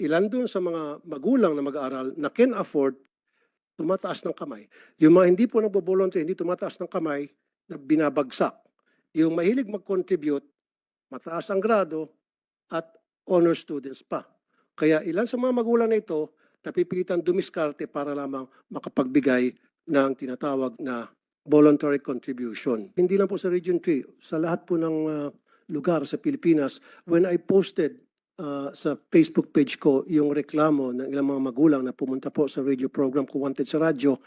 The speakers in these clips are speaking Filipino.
ilan doon sa mga magulang na mag-aaral na can afford, tumataas ng kamay. Yung mga hindi po nagbo-volunteer, hindi tumataas ng kamay, na binabagsak. Yung mahilig mag-contribute, mataas ang grado at honor students pa. Kaya ilan sa mga magulang na ito, napipilitan dumiskarte para lamang makapagbigay ng tinatawag na voluntary contribution. Hindi lang po sa Region 3, sa lahat po ng lugar sa Pilipinas, when I posted sa Facebook page ko yung reklamo ng ilang mga magulang na pumunta po sa radio program ko Wanted sa radyo,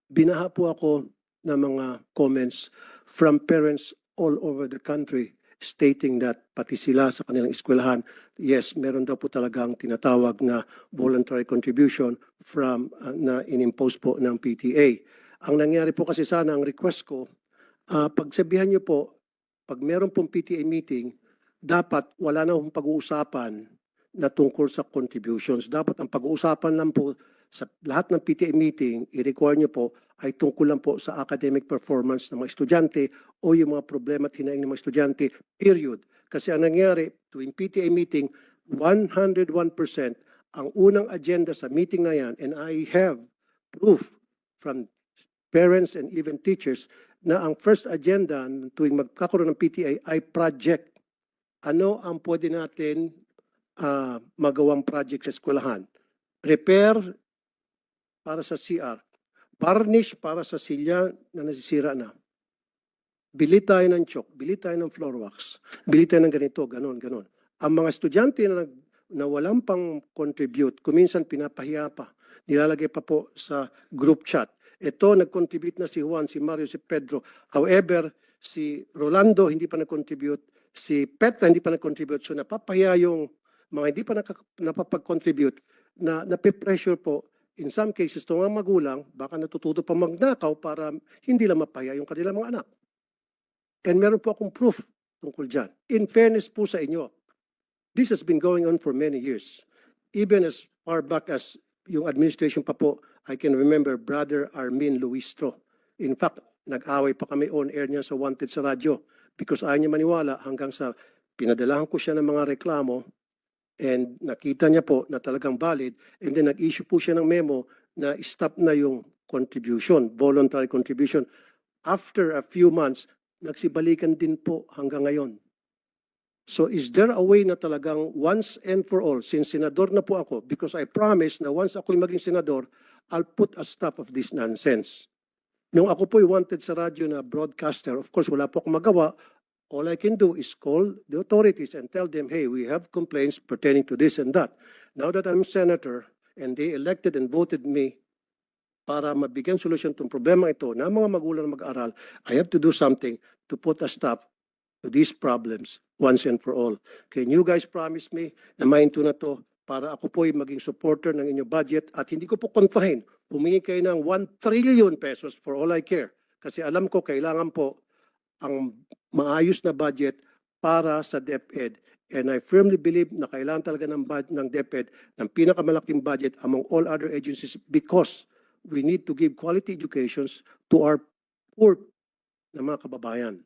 binaha po ako ng mga comments from parents all over the country stating that pati sila sa kanilang eskwelahan, yes, meron daw po talagang tinatawag na voluntary contribution from na inimpose po ng PTA. Ang nangyari po kasi sana, ang request ko, pagsabihan niyo po, pag meron pong PTA meeting, dapat wala na akong pag-uusapan na tungkol sa contributions. Dapat ang pag-uusapan lang po sa lahat ng PTA meeting, i-require niyo po ay tungkol lang po sa academic performance ng mga estudyante o yung mga problema at hinaing ng mga estudyante, period. Kasi ang nangyari, tuwing PTA meeting, 101% ang unang agenda sa meeting na yan, and I have proof from parents and even teachers na ang first agenda tuwing magkakaroon ng PTA ay project. Ano ang pwede natin magawang project sa eskwelahan? Repair para sa CR. Varnish para sa silya na nasisira na. Bili tayo ng chalk, bili tayo ng floor wax, bili tayo ng ganito, ganon, ganon. Ang mga estudyante na walang pang contribute, kuminsan pinapahiya pa, nilalagay pa po sa group chat. Ito, nag-contribute na si Juan, si Mario, si Pedro. However, si Rolando hindi pa nag-contribute, si Petra hindi pa nag-contribute. So napapahiya yung mga hindi pa napapag-contribute na nape-pressure po. In some cases, itong mga magulang, baka natututo pa magnakaw para hindi lang mapahiya yung kanilang mga anak. And meron po akong proof tungkol dyan. In fairness po sa inyo, this has been going on for many years. Even as far back as yung administration pa po, I can remember Brother Armin Luistro. In fact, nag-away pa kami on air niya sa Wanted sa radyo because ayaw niya maniwala hanggang sa pinadalahan ko siya ng mga reklamo and nakita niya po na talagang valid and then nag-issue po siya ng memo na stop na yung contribution, voluntary contribution. After a few months, nagsibalikan din po hanggang ngayon. So is there a way na talagang once and for all, since senador na po ako, because I promise na once ako'y maging senador, I'll put a stop of this nonsense. Nung ako po'y wanted sa radyo na broadcaster, of course wala po akong magawa. All I can do is call the authorities and tell them, hey, we have complaints pertaining to this and that. Now that I'm senator and they elected and voted me para mabigyan solusyon itong problema ito na mga magulang na mag-aral, I have to do something to put a stop to these problems once and for all. Can you guys promise me na mainto na to para ako po'y maging supporter ng inyong budget at hindi ko po kontrahin. Humingi kayo ng 1 trillion pesos for all I care. Kasi alam ko kailangan po ang maayos na budget para sa DepEd. And I firmly believe na kailangan talaga ng DepEd ng pinakamalaking budget among all other agencies because we need to give quality educations to our poor na mga kababayan.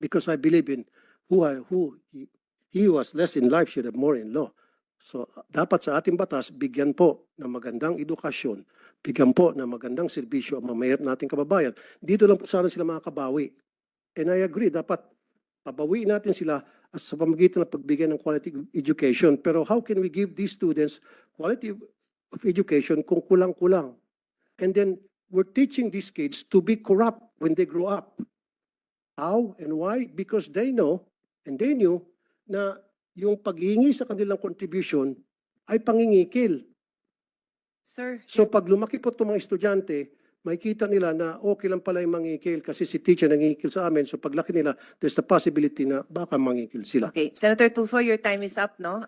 Because I believe in he who has less in life should have more in law. So dapat sa ating batas, bigyan po ng magandang edukasyon, bigyan po ng magandang serbisyo ang mga mahirap nating kababayan. Dito lang po sana sila makakabawi. And I agree, dapat pabawiin natin sila sa pamamagitan ng pagbigay ng quality education. Pero how can we give these students quality of education kung kulang-kulang? And then we're teaching these kids to be corrupt when they grow up. How and why? Because they know and they knew na yung paghingi sa kanilang contribution ay pangingikil. Sir, So pag lumaki po itong mga estudyante, makikita nila na okay lang pala yung mangingikil kasi si teacher nangingikil sa amin. So paglaki nila, there's the possibility na baka mangingikil sila. okay. Senator Tulfo, your time is up, no?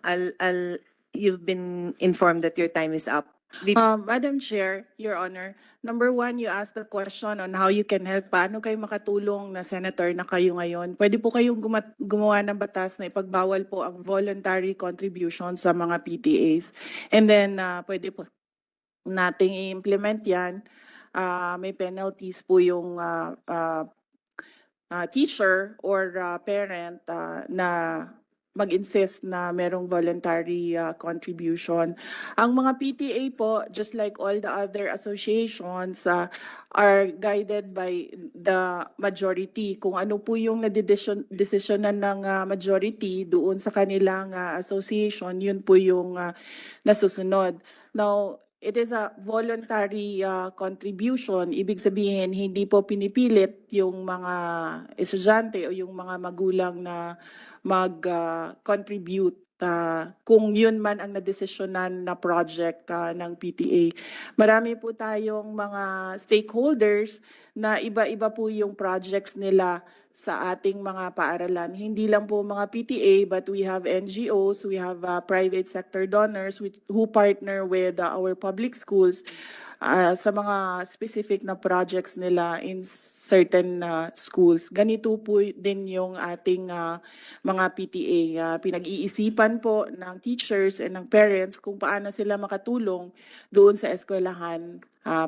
You've been informed that your time is up. Madam Chair, Your Honor, number one, you asked the question on how you can help. Paano kayo makatulong na senator na kayo ngayon? Pwede po kayong gumawa ng batas na ipagbawal po ang voluntary contribution sa mga PTAs. And then, pwede po nating i-implement yan. May penalties po yung teacher or parent na mag-insist na merong voluntary contribution. Ang mga PTA po, just like all the other associations, are guided by the majority. Kung ano po yung desisyonan ng majority doon sa kanilang association, yun po yung nasusunod. Now, it is a voluntary contribution. Ibig sabihin, hindi po pinipilit yung mga estudyante o yung mga magulang na mag-contribute kung yun man ang nadesisyonan na project ng PTA. Marami po tayong mga stakeholders na iba-iba po yung projects nila sa ating mga paaralan. Hindi lang po mga PTA, but we have NGOs, we have private sector donors who partner with our public schools sa mga specific na projects nila in certain schools. Ganito po din yung ating mga PTA. Pinag-iisipan po ng teachers and ng parents kung paano sila makatulong doon sa eskwelahan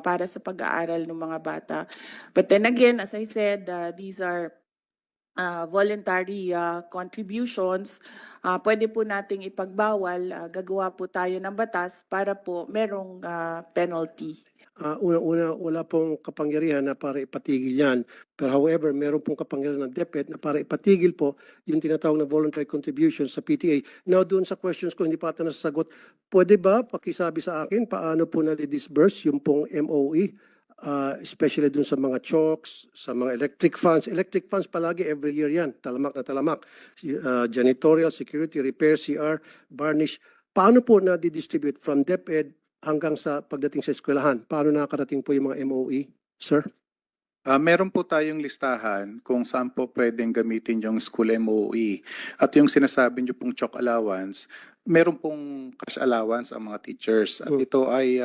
para sa pag-aaral ng mga bata. But then again, as I said, these are voluntary contributions. Pwede po nating ipagbawal, gagawa po tayo ng batas para po merong penalty. Una-una, wala pong kapangyarihan na para ipatigil yan. Pero however, meron pong kapangyarihan ng DepEd na para ipatigil po yung tinatawag na voluntary contributions sa PTA. Now, doon sa questions ko, hindi pa ata nasasagot. Pwede ba pakisabi sa akin paano po na-disburse yung pong MOE? Especially dun sa mga chalks, sa mga electric funds. Electric funds palagi every year yan. Talamak na talamak. Janitorial, security, repair, CR, varnish. Paano po na-distribute from DepEd hanggang sa pagdating sa eskwelahan? Paano nakakarating po yung mga MOE, sir? Meron po tayong listahan kung saan po pwedeng gamitin yung school MOE. At yung sinasabi niyo pong chalk allowance, meron pong cash allowance ang mga teachers. At ito ay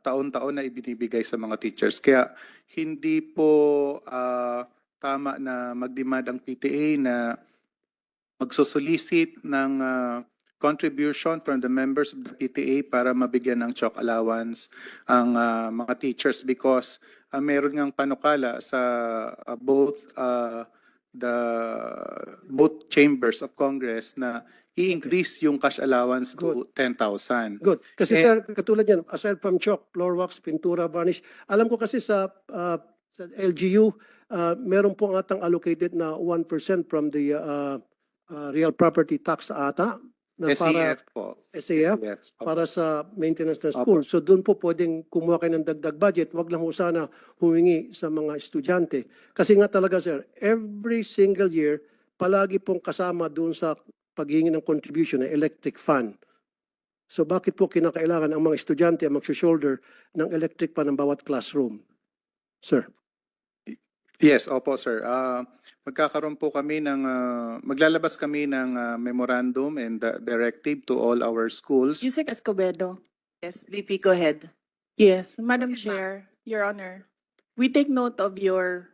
taon-taon na ibinibigay sa mga teachers. Kaya hindi po tama na mag-demand ang PTA na magsosolicit ng contribution from the members of the PTA para mabigyan ng chalk allowance ang mga teachers because meron ngang panukala sa both chambers of Congress na i-increase yung cash allowance to 10,000. Good. Kasi sir, katulad yan, aside from chalk, floor wax, pintura, varnish, alam ko kasi sa LGU, meron pong atang allocated na 1% from the real property tax ata. Na SAF po. SAF? Para sa maintenance ng school. So doon po pwedeng kumuha kayo ng dagdag budget. Wag lang ho sana humingi sa mga estudyante. Kasi nga talaga sir, every single year, palagi pong kasama doon sa paghingi ng contribution ng electric fund. So bakit po kinakailangan ang mga estudyante ang mag-shoulder ng electric fund ng bawat classroom? Sir. Yes, opo sir. Magkakaroon po kami ng, maglalabas kami ng memorandum and directive to all our schools. Yusek Escobedo. Yes, VP, go ahead. Yes, Madam Chair, Your Honor. We take note of your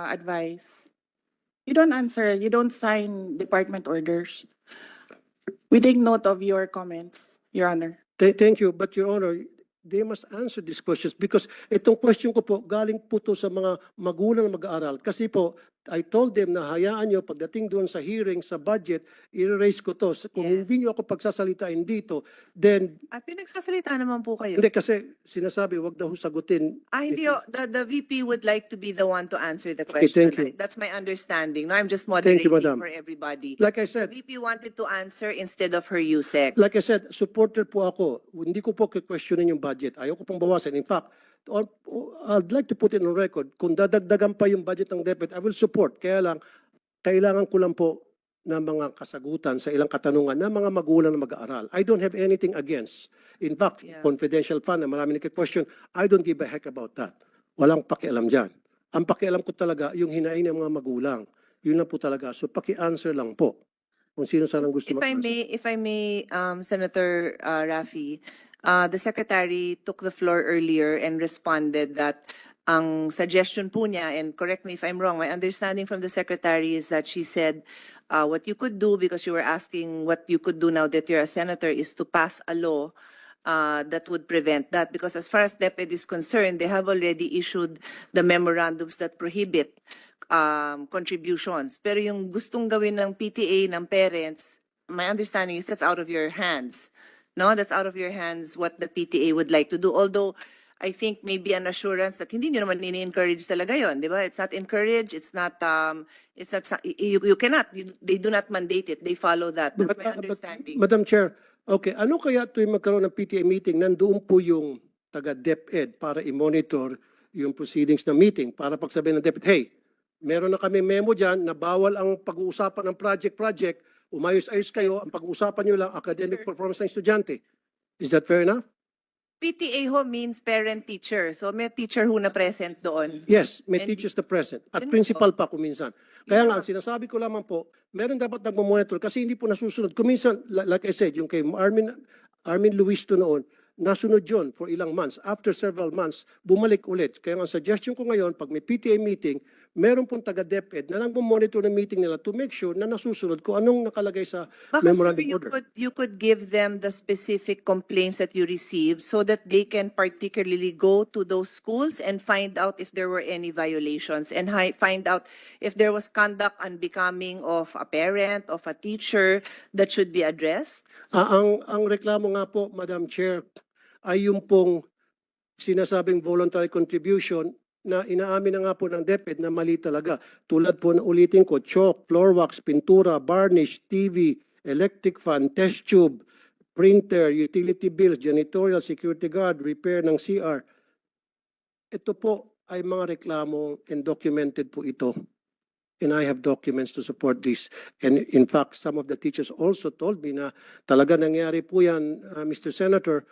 advice. You don't answer, you don't sign department orders. We take note of your comments, Your Honor. Thank you, but Your Honor, they must answer these questions because itong question ko po, galing po to sa mga magulang na mag-aaral. Kasi po, I told them na hayaan nyo pagdating doon sa hearing, sa budget, i-raise ko to. Kung Yes. hindi nyo ako pagsasalitain dito, then, Pinagsasalita naman po kayo. hindi kasi sinasabi, wag daw sagutin. Hindi, the VP would like to be the one to answer the Okay, question. thank you. That's my understanding. No, I'm just Thank you, moderating Madam. for everybody. Like I The said, VP wanted to answer instead of her USEC. Like I said, supporter po ako. Hindi ko po questionin yung budget. Ayaw ko pong bawasan. In fact, I'd like to put it on record. Kung dadagdagan pa yung budget ng DepEd, I will support. Kaya lang, kailangan ko lang po ng mga kasagutan sa ilang katanungan ng mga magulang na mag-aaral. I don't have anything against. In fact, Yeah. confidential fund na marami nagka-question, I don't give a heck about that. Walang pakialam dyan. Ang pakialam ko talaga, yung hinaing ng mga magulang. Yun lang po talaga. So, paki-answer lang po. Kung sino sanang gusto If I may, Senator Raffy, the Secretary took the floor earlier and responded that ang suggestion po niya, and correct me if I'm wrong, my understanding from the Secretary is that she said what you could do, because you were asking what you could do now that you're a senator, is to pass a law that would prevent that, because as far as DepEd is concerned, they have already issued the memorandums that prohibit contributions. Pero yung gustong gawin ng PTA, ng parents, my understanding is that's out of your hands. No, that's out of your hands what the PTA would like to do. Although I think maybe an assurance that hindi nyo naman ini-encourage talaga yon, di ba? It's not encouraged, it's not, you cannot, they do not mandate it, they follow that. That's my understanding. Madam Chair, okay, ano kaya tuwing magkaroon ng PTA meeting, nandoon po yung taga DepEd para i-monitor yung proceedings ng meeting, para pagsabihin ng DepEd, hey, meron na kami memo dyan na bawal ang pag-uusapan ng project, umayos-ayos kayo, ang pag-uusapan nyo lang academic performance ng estudyante. Is that fair enough? PTA ho means parent-teacher. So may teacher ho na present doon. Yes, may And- teachers na present. At Yun principal pa kuminsan. Kaya nga, Yeah. ang sinasabi ko lamang po, meron dapat nagmamonitor kasi hindi po nasusunod. Kuminsan, like I said, yung kay Armin Luisto noon, nasunod yun for ilang months. After several months, bumalik ulit. Kaya ang suggestion ko ngayon, pag may PTA meeting, meron pong taga-DepEd na nagmamonitor ng meeting nila to make sure na nasusunod kung anong nakalagay sa Baka memorandum sir, order. you could give them the specific complaints that you receive so that they can particularly go to those schools and find out if there were any violations and find out if there was conduct unbecoming of a parent, of a teacher that should be addressed. Ang reklamo nga po, Madam Chair, ay yung pong sinasabing voluntary contribution na inaamin na nga po ng DepEd na mali talaga. Tulad po na ulitin ko, chalk, floor wax, pintura, varnish, TV, electric fan, test tube, printer, utility bills, janitorial, security guard, repair ng CR. Ito po ay mga reklamo and documented po ito. And I have documents to support this. And in fact, some of the teachers also told me na talaga nangyari po yan, Mr. Senator,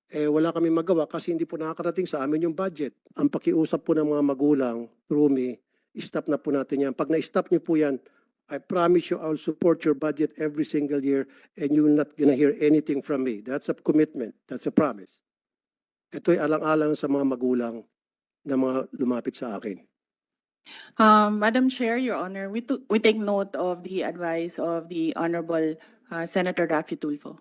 wala kami magawa kasi hindi po nakakarating sa amin yung budget. Ang pakiusap po ng mga magulang, through me, stop na po natin yan. Pag na-stop niyo po yan, I promise you I'll support your budget every single year and you will not gonna hear anything from me. That's a commitment. That's a promise. Ito'y alang-alang sa mga magulang na mga lumapit sa akin. Madam Chair, Your Honor, we take note of the advice of the Honorable Senator Raffy Tulfo.